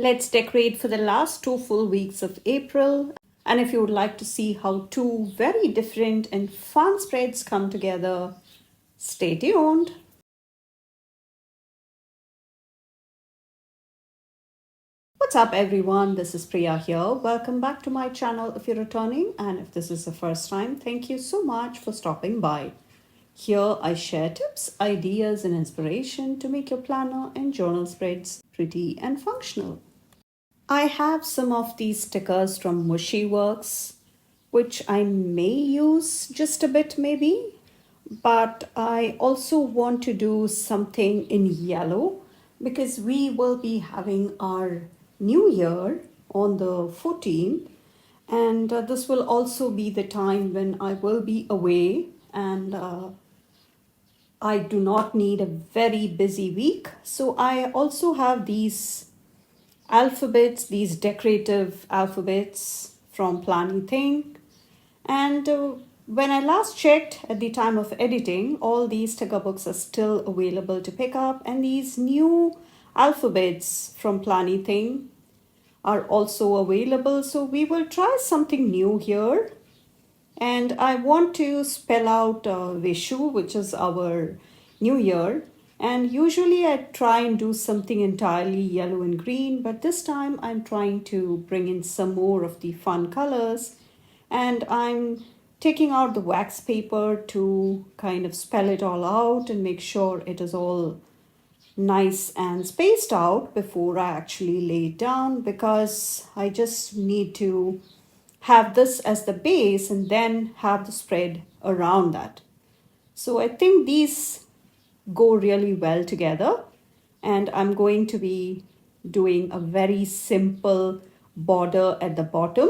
Let's decorate for the last 2 full weeks of April. And if you would like to see how two very different and fun spreads come together, stay tuned. What's up, everyone? This is Priya here. Welcome back to my channel if you're returning, and if this is the first time, thank you so much for stopping by. Here I share tips, ideas, and inspiration to make your planner and journal spreads pretty and functional. I have some of these stickers from Mushy Works, which I may use just a bit maybe, but I also want to do something in yellow because we will be having our new year on the 14th, and this will also be the time when I will be away, and I do not need a very busy week. So I also have these alphabets, these decorative alphabets from Planning Thing. And when I last checked at the time of editing, all these sticker books are still available to pick up, and these new alphabets from Planning Thing are also available. So we will try something new here. And I want to spell out Vishu, which is our new year. And usually I try and do something entirely yellow and green, but this time I'm trying to bring in some more of the fun colors. And I'm taking out the wax paper to kind of spell it all out and make sure it is all nice and spaced out before I actually lay it down, because I just need to have this as the base and then have the spread around that. So I think these go really well together, and I'm going to be doing a very simple border at the bottom,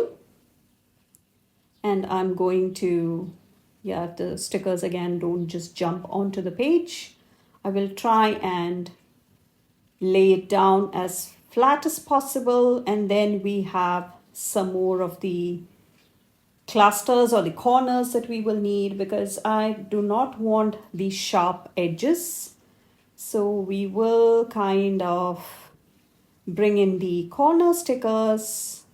and I'm going to, yeah, the stickers again don't just jump onto the page. I will try and lay it down as flat as possible, and then we have some more of the clusters or the corners that we will need, because I do not want the sharp edges. So we will kind of bring in the corner stickers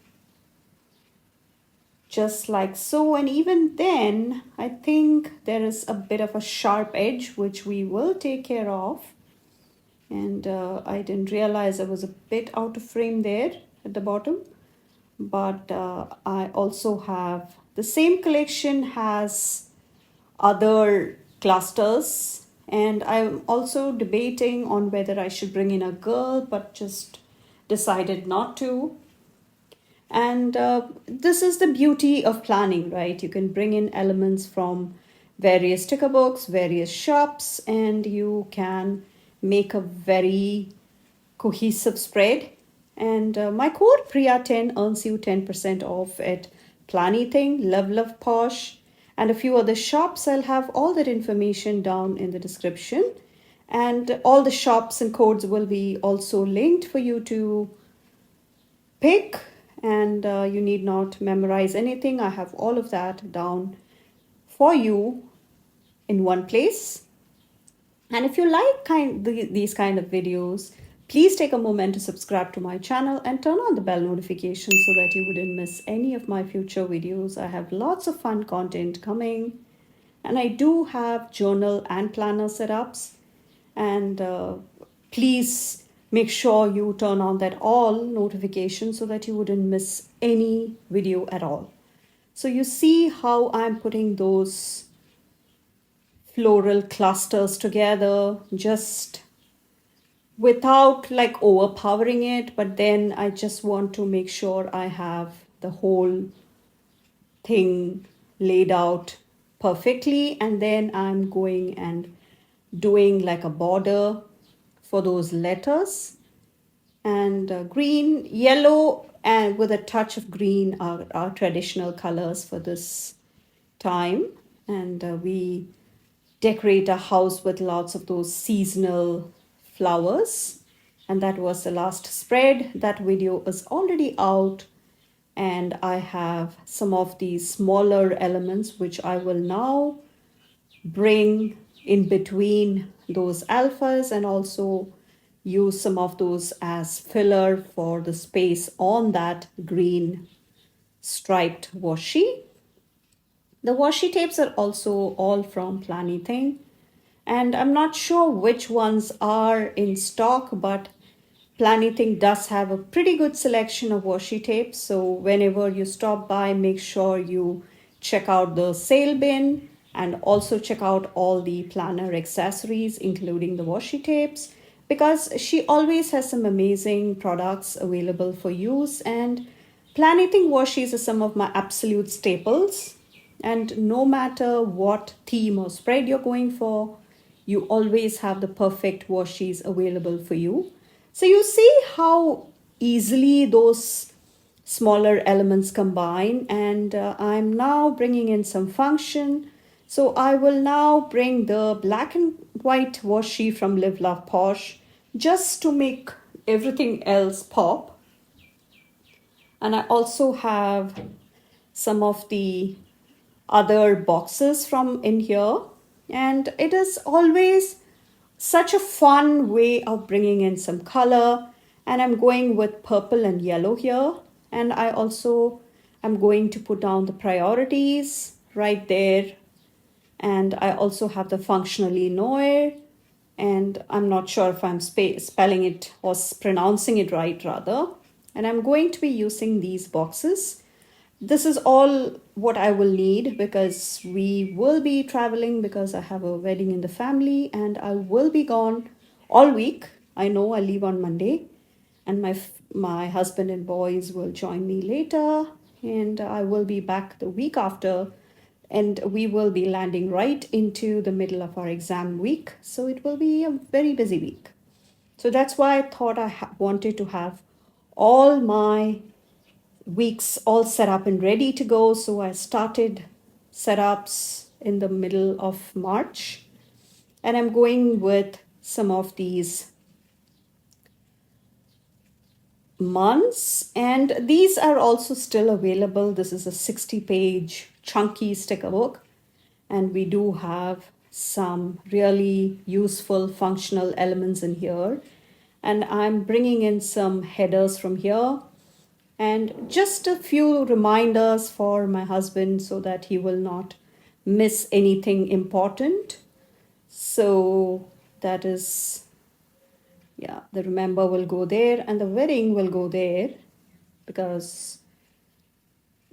just like so, and even then I think there is a bit of a sharp edge which we will take care of. And I didn't realize I was a bit out of frame there at the bottom, but I also have the same collection has other clusters, and I'm also debating on whether I should bring in a girl, but just decided not to. And this is the beauty of planning, right? You can bring in elements from various sticker books, various shops, and you can make a very cohesive spread. And my code Priya 10 earns you 10% off at Planything, Love Love Posh, and a few other shops. I'll have all that information down in the description. And all the shops and codes will be also linked for you to pick, and you need not memorize anything. I have all of that down for you in one place. And if you like these kind of videos, please take a moment to subscribe to my channel and turn on the bell notification so that you wouldn't miss any of my future videos. I have lots of fun content coming, and I do have journal and planner setups. And please make sure you turn on that all notification so that you wouldn't miss any video at all. So you see how I'm putting those floral clusters together just without like overpowering it, but then I just want to make sure I have the whole thing laid out perfectly, and then I'm going and doing like a border for those letters. And green, yellow, and with a touch of green are our traditional colors for this time. And we decorate a house with lots of those seasonal flowers. And that was the last spread. That video is already out, and I have some of these smaller elements which I will now bring in between those alphas, and also use some of those as filler for the space on that green striped washi. The washi tapes are also all from Planything, and I'm not sure which ones are in stock, but Planything does have a pretty good selection of washi tapes. So whenever you stop by, make sure you check out the sale bin and also check out all the planner accessories, including the washi tapes, because she always has some amazing products available for use. And Planything washis are some of my absolute staples. And no matter what theme or spread you're going for, you always have the perfect washis available for you. So you see how easily those smaller elements combine, and I'm now bringing in some function. So I will now bring the black and white washi from Live Love Posh just to make everything else pop. And I also have some of the other boxes from in here, and it is always such a fun way of bringing in some color. And I'm going with purple and yellow here, and I also am going to put down the priorities right there. And I also have the functionally noir, and I'm not sure if I'm spelling it or pronouncing it right rather. And I'm going to be using these boxes. This is all what I will need because we will be traveling, because I have a wedding in the family and I will be gone all week. I know I leave on Monday, and my husband and boys will join me later, and I will be back the week after, and we will be landing right into the middle of our exam week. So it will be a very busy week. So that's why I thought I wanted to have all my weeks all set up and ready to go. So I started setups in the middle of March, and I'm going with some of these months, and these are also still available. This is a 60-page chunky sticker book, and we do have some really useful functional elements in here. And I'm bringing in some headers from here and just a few reminders for my husband so that he will not miss anything important. So that is, yeah, the remember will go there and the wedding will go there, because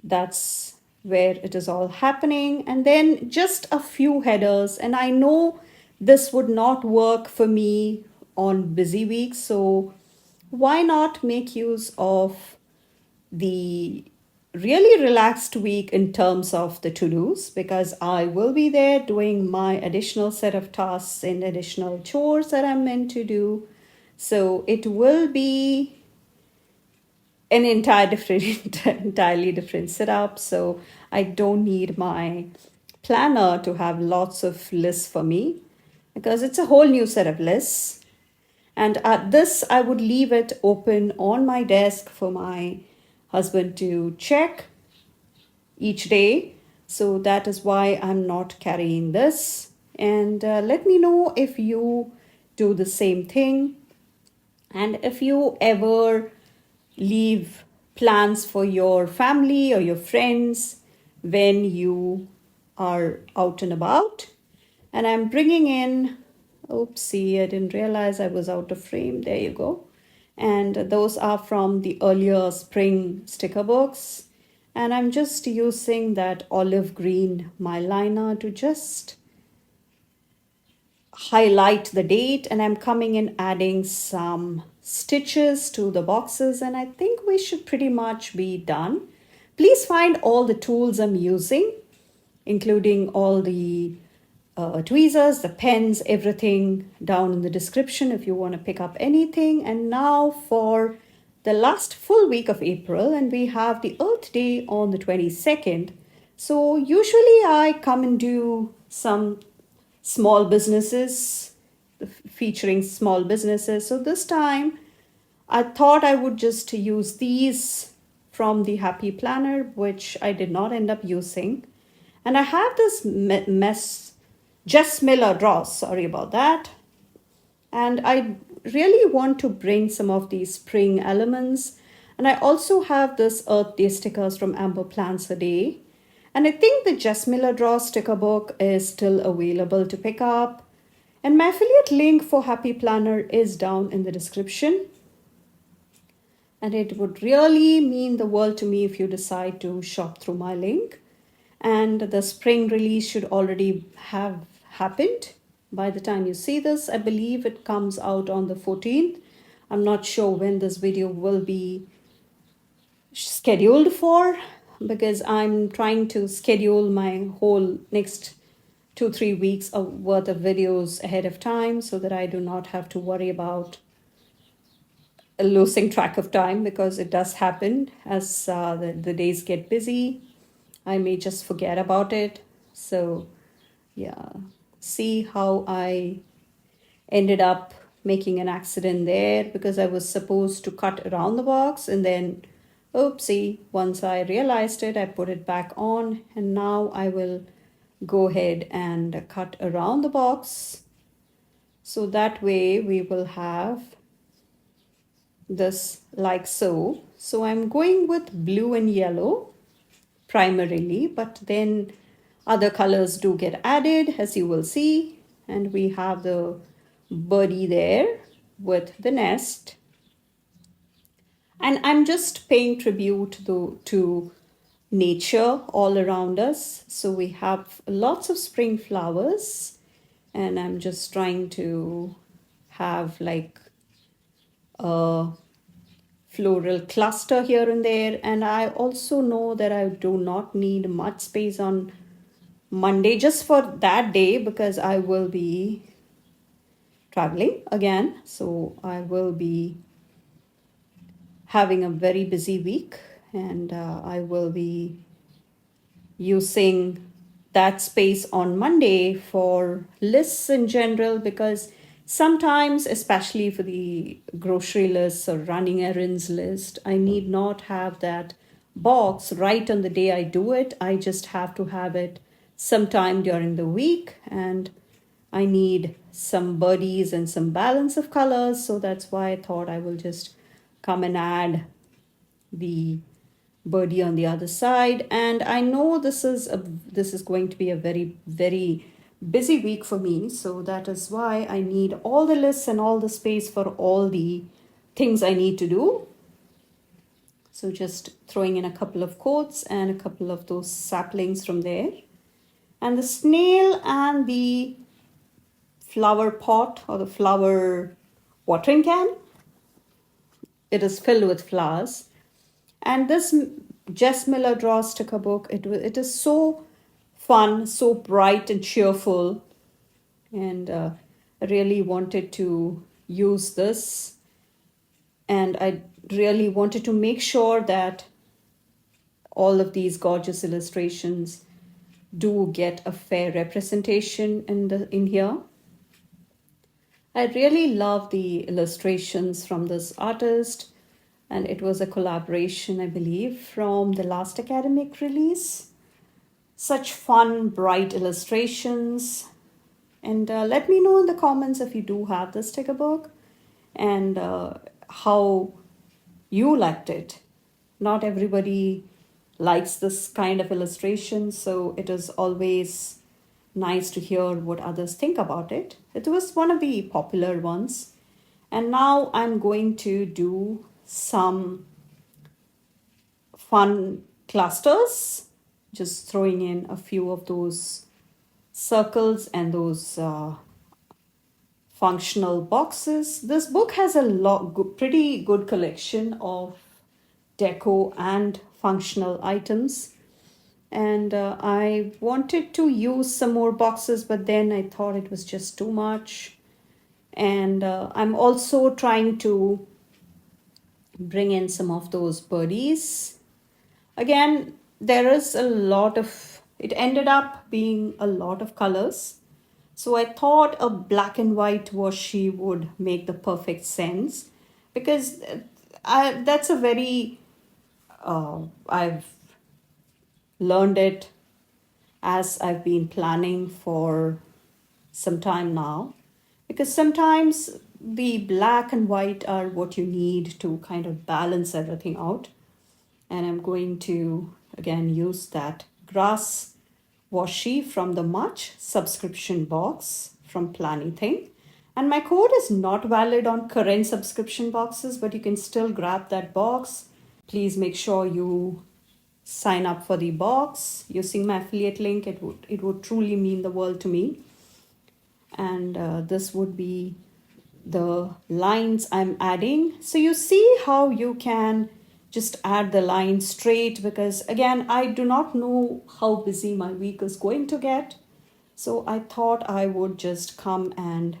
that's where it is all happening. And then just a few headers, and I know this would not work for me on busy weeks, so why not make use of the really relaxed week in terms of the to-dos, because I will be there doing my additional set of tasks and additional chores that I'm meant to do. So it will be an entirely different setup. So I don't need my planner to have lots of lists for me, because it's a whole new set of lists. And this, I would leave it open on my desk for my husband to check each day. So that is why I'm not carrying this. And let me know if you do the same thing. And if you ever leave plans for your family or your friends when you are out and about. And I'm bringing in, oopsie, I didn't realize I was out of frame. There you go. And those are from the earlier spring sticker books. And I'm just using that olive green myliner to just highlight the date, and I'm coming in adding some stitches to the boxes, and I think we should pretty much be done. Please find all the tools I'm using, including all the tweezers, the pens, everything down in the description if you want to pick up anything. And now for the last full week of April, and we have the Earth Day on the 22nd. So usually I come and do some small businesses, featuring small businesses. So this time I thought I would just use these from the Happy Planner, which I did not end up using. And I have this Jess Miller draws, sorry about that. And I really want to bring some of these spring elements. And I also have this Earth Day stickers from Amber Plants a Day. And I think the Jess Miller Draw sticker book is still available to pick up. And my affiliate link for Happy Planner is down in the description. And it would really mean the world to me if you decide to shop through my link. And the spring release should already have happened by the time you see this. I believe it comes out on the 14th. I'm not sure when this video will be scheduled for, because I'm trying to schedule my whole next 2-3 weeks of worth of videos ahead of time so that I do not have to worry about losing track of time, because it does happen as the days get busy. I may just forget about it. So yeah, see how I ended up making an accident there, because I was supposed to cut around the box, and then oopsie, once I realized it, I put it back on, and now I will go ahead and cut around the box. So that way we will have this like so. So I'm going with blue and yellow primarily, but then other colors do get added, as you will see. And we have the birdie there with the nest. And I'm just paying tribute to nature all around us. So we have lots of spring flowers, and I'm just trying to have like a floral cluster here and there. And I also know that I do not need much space on Monday just for that day, because I will be traveling again. So I will be having a very busy week, and I will be using that space on Monday for lists in general, because sometimes, especially for the grocery lists or running errands list, I need not have that box right on the day I do it. I just have to have it sometime during the week, and I need some birdies and some balance of colors. So that's why I thought I will just come and add the birdie on the other side. And I know this is going to be a very busy week for me, so that is why I need all the lists and all the space for all the things I need to do. So just throwing in a couple of quotes and a couple of those saplings from there. And the snail and the flower pot, or the flower watering can, it is filled with flowers. And this Jess Miller Draw sticker book, it is so fun, so bright and cheerful. And I really wanted to use this. And I really wanted to make sure that all of these gorgeous illustrations do get a fair representation in here. I really love the illustrations from this artist, and it was a collaboration, I believe, from the last academic release. Such fun, bright illustrations. And let me know in the comments if you do have this sticker book, and how you liked it. Not everybody likes this kind of illustration, so it is always nice to hear what others think about it. It was one of the popular ones. And now I'm going to do some fun clusters, just throwing in a few of those circles and those functional boxes. This book has pretty good collection of deco and functional items. And I wanted to use some more boxes, but then I thought it was just too much. And I'm also trying to bring in some of those birdies. Again, there is it ended up being a lot of colors. So I thought a black and white washi would make the perfect sense, because that's a very, I've learned it as I've been planning for some time now. Because sometimes the black and white are what you need to kind of balance everything out. And I'm going to again use that grass washi from the Much subscription box from Planything. And my code is not valid on current subscription boxes, but you can still grab that box. Please make sure you sign up for the box using my affiliate link. It would truly mean the world to me. And this would be the lines I'm adding. So you see how you can just add the line straight, because again, I do not know how busy my week is going to get. So I thought I would just come and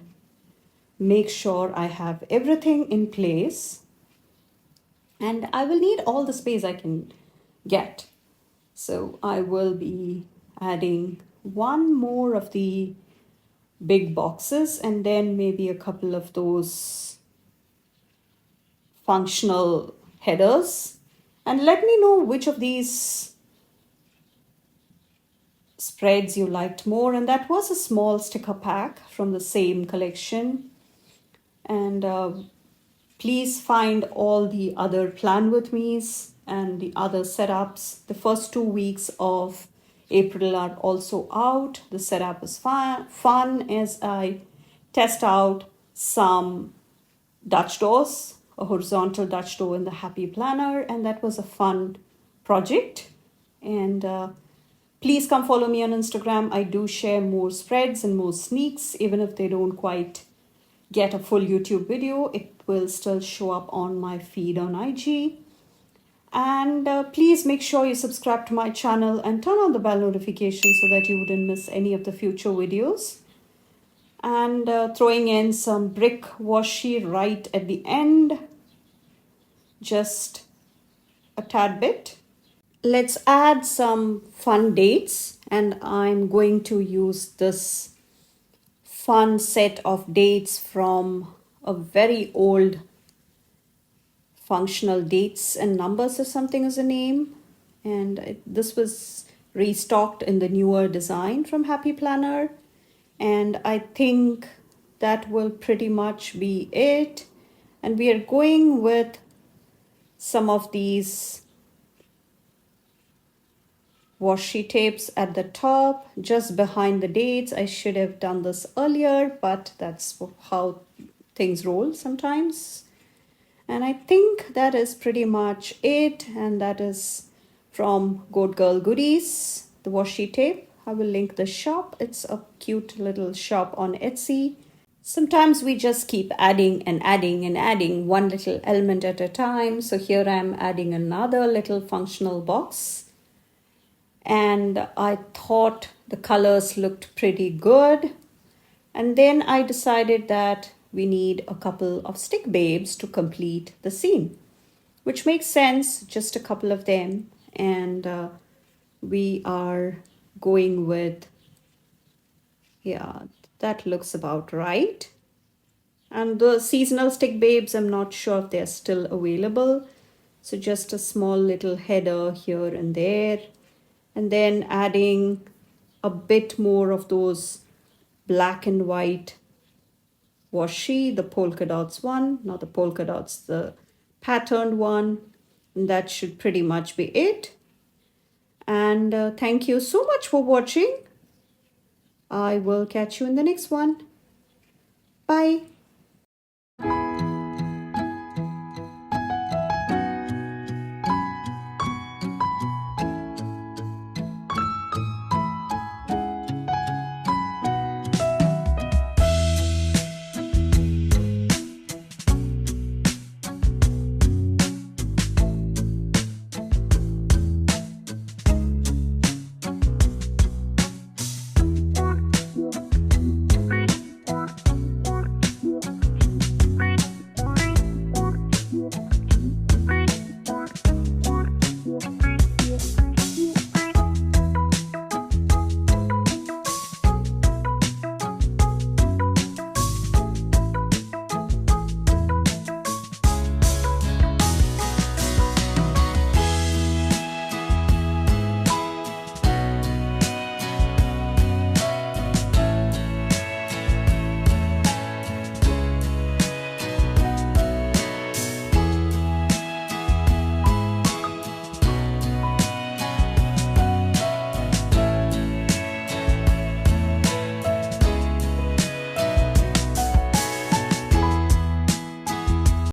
make sure I have everything in place. And I will need all the space I can get. So I will be adding one more of the big boxes and then maybe a couple of those functional headers. And let me know which of these spreads you liked more. And that was a small sticker pack from the same collection. And please find all the other Plan With Me's and the other setups. The first 2 weeks of April are also out. The setup is fun as I test out some Dutch doors, a horizontal Dutch door in the Happy Planner, and that was a fun project. And please come follow me on Instagram. I do share more spreads and more sneaks, even if they don't quite get a full YouTube video, it will still show up on my feed on IG. And please make sure you subscribe to my channel and turn on the bell notification so that you wouldn't miss any of the future videos. And throwing in some brick washi right at the end, just a tad bit. Let's add some fun dates, and I'm going to use this fun set of dates from a very old functional dates and numbers or something as a name. And this was restocked in the newer design from Happy Planner. And I think that will pretty much be it. And we are going with some of these washi tapes at the top, just behind the dates. I should have done this earlier, but that's how things roll sometimes. And I think that is pretty much it. And that is from Goat Girl Goodies, the washi tape. I will link the shop. It's a cute little shop on Etsy. Sometimes we just keep adding and adding and adding one little element at a time. So here I'm adding another little functional box. And I thought the colors looked pretty good. And then I decided that we need a couple of stick babes to complete the scene, which makes sense, just a couple of them. And we are going with, yeah, that looks about right. And the seasonal stick babes, I'm not sure if they're still available. So just a small little header here and there. And then adding a bit more of those black and white washi, the polka dots one, not the polka dots, the patterned one. And that should pretty much be it. And thank you so much for watching. I will catch you in the next one. Bye.